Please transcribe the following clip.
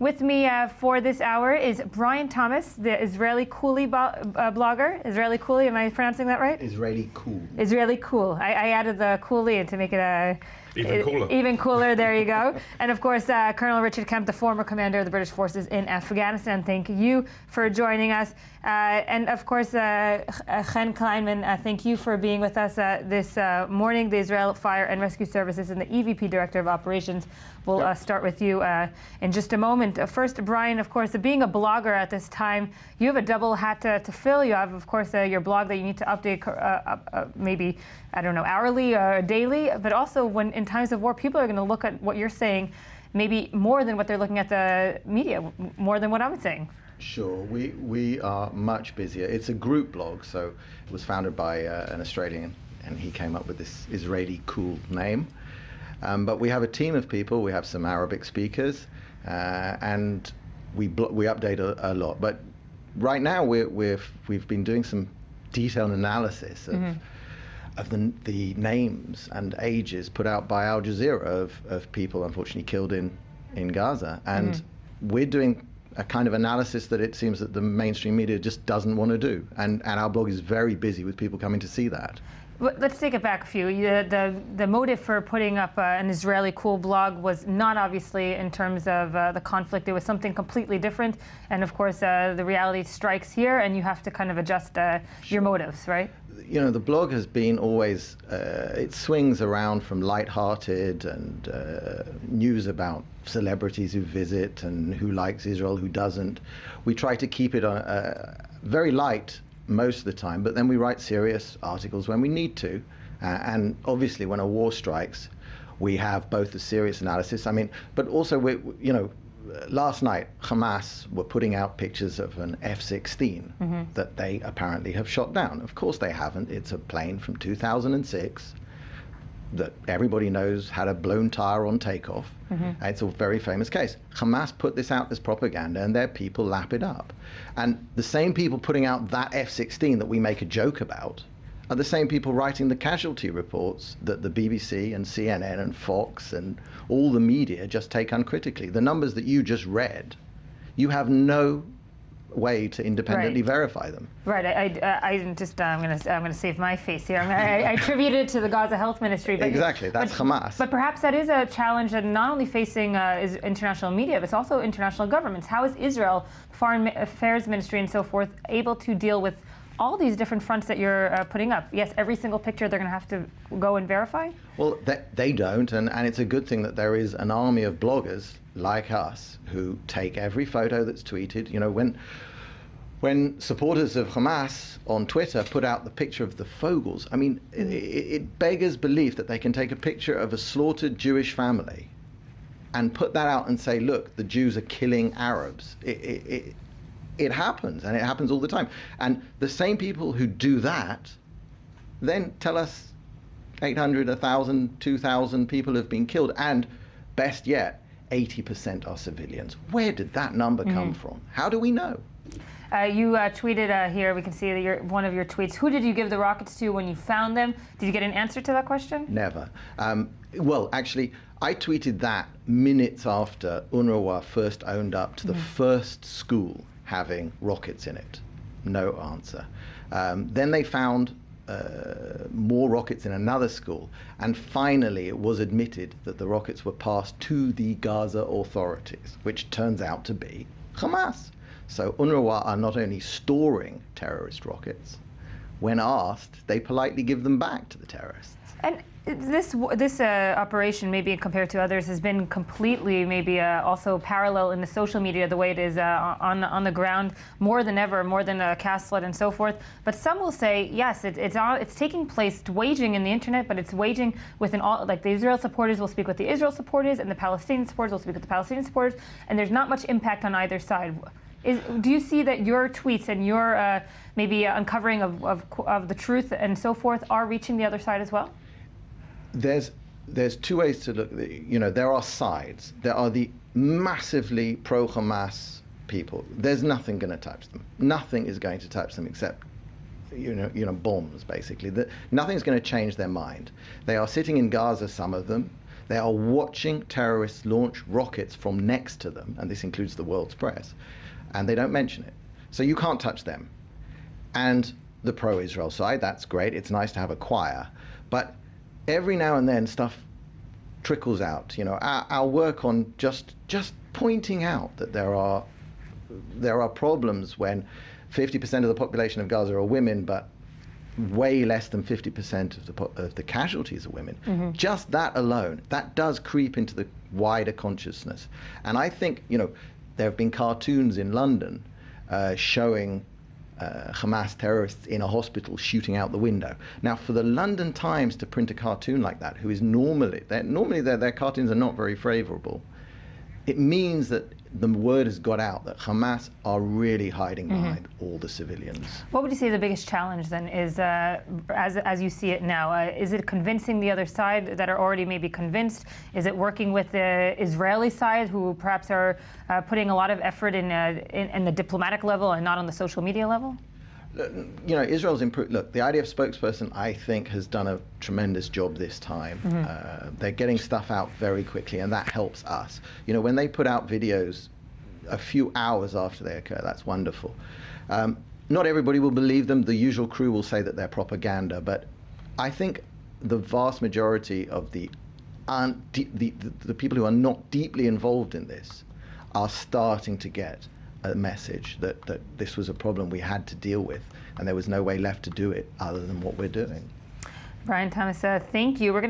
With me for this hour is Brian Thomas, the Israellycool blogger. Israellycool, am I pronouncing that right? Israellycool. Israellycool. I added the coolie in to make it even cooler. Even cooler, there you go. And of course, Colonel Richard Kemp, the former commander of the British forces in Afghanistan. Thank you for joining us. And of course, Chen Kleinman, thank you for being with us this morning. The Israel Fire and Rescue Services and the EVP Director of Operations. We'll start with you in just a moment. First, Brian, of course, being a blogger at this time, you have a double hat to fill. You have, of course, your blog that you need to update maybe, I don't know, hourly or daily, but also when in times of war, people are going to look at what you're saying maybe more than what they're looking at the media, more than what I'm saying. Sure, we are much busier. It's a group blog, so it was founded by an Australian, and he came up with this Israellycool name. But we have a team of people. We have some Arabic speakers, and we update a lot. But right now we've been doing some detailed analysis of the names and ages put out by Al Jazeera of people unfortunately killed in Gaza, and we're doing a kind of analysis that it seems that the mainstream media just doesn't want to do, and our blog is very busy with people coming to see that. Let's take it back a few. The motive for putting up an Israellycool blog was not obviously in terms of the conflict. It was something completely different. And of course, the reality strikes here, and you have to kind of adjust your motives, right? You know, the blog has been always, it swings around from lighthearted and news about celebrities who visit and who likes Israel, who doesn't. We try to keep it very light most of the time, but then we write serious articles when we need to, and obviously when a war strikes we have both the serious analysis, but also last night Hamas were putting out pictures of an F-16 that they apparently have shot down. Of course they haven't. It's a plane from 2006 that everybody knows had a blown tire on takeoff. It's a very famous case. Hamas put this out as propaganda, and their people lap it up. And the same people putting out that F-16 that we make a joke about are the same people writing the casualty reports that the BBC and CNN and Fox and all the media just take uncritically. The numbers that you just read, you have no way to independently verify them. Right. I'm going to save my face here. I attribute it to the Gaza Health Ministry. But exactly. That's Hamas. But perhaps that is a challenge that not only facing is international media, but it's also international governments. How is Israel, Foreign Affairs Ministry and so forth, able to deal with all these different fronts that you're putting up? Yes, every single picture they're going to have to go and verify? Well, they don't, and it's a good thing that there is an army of bloggers like us who take every photo that's tweeted. You know, when supporters of Hamas on Twitter put out the picture of the Fogels, it beggars belief that they can take a picture of a slaughtered Jewish family and put that out and say, look, the Jews are killing Arabs. It happens, and it happens all the time. And the same people who do that then tell us 800, 1,000, 2,000 people have been killed, and best yet, 80% are civilians. Where did that number come from? How do we know? You tweeted here, we can see that one of your tweets. Who did you give the rockets to when you found them? Did you get an answer to that question? Never. Well, actually, I tweeted that minutes after UNRWA first owned up to the first school having rockets in it. No answer. Then they found more rockets in another school, and finally it was admitted that the rockets were passed to the Gaza authorities, which turns out to be Hamas. So UNRWA are not only storing terrorist rockets, when asked, they politely give them back to the terrorists. And this operation, maybe compared to others, has been completely maybe also parallel in the social media, the way it is on the ground, more than ever, more than Castlet and so forth. But some will say, yes, it's taking place, it's waging in the internet, but it's waging within all, like the Israel supporters will speak with the Israel supporters, and the Palestinian supporters will speak with the Palestinian supporters, and there's not much impact on either side. Do you see that your tweets and your maybe uncovering of the truth and so forth are reaching the other side as well? There's two ways to look. There are sides. There are the massively pro-Hamas people. There's nothing going to touch them. Nothing is going to touch them except bombs, basically. Nothing's going to change their mind. They are sitting in Gaza, some of them. They are watching terrorists launch rockets from next to them, and this includes the world's press, and they don't mention it. So you can't touch them. And the pro-Israel side, that's great. It's nice to have a choir. But every now and then stuff trickles out. You know, our work on just pointing out that there are problems when 50% of the population of Gaza are women, but way less than 50% of the casualties are women. Mm-hmm. Just that alone, that does creep into the wider consciousness. And I think, you know, there have been cartoons in London showing Hamas terrorists in a hospital shooting out the window. Now, for the London Times to print a cartoon like that, who is normally their cartoons are not very favourable, it means that the word has got out that Hamas are really hiding behind all the civilians. What would you say the biggest challenge then is, as you see it now? Is it convincing the other side that are already maybe convinced? Is it working with the Israeli side, who perhaps are putting a lot of effort in the diplomatic level and not on the social media level? You know, Israel's improved. Look, the IDF spokesperson, I think, has done a tremendous job this time. They're getting stuff out very quickly, and that helps us. You know, when they put out videos a few hours after they occur, that's wonderful. Not everybody will believe them. The usual crew will say that they're propaganda, but I think the vast majority of the people who are not deeply involved in this are starting to get a message that this was a problem we had to deal with, and there was no way left to do it other than what we're doing. Brian Thomas, thank you. We're going to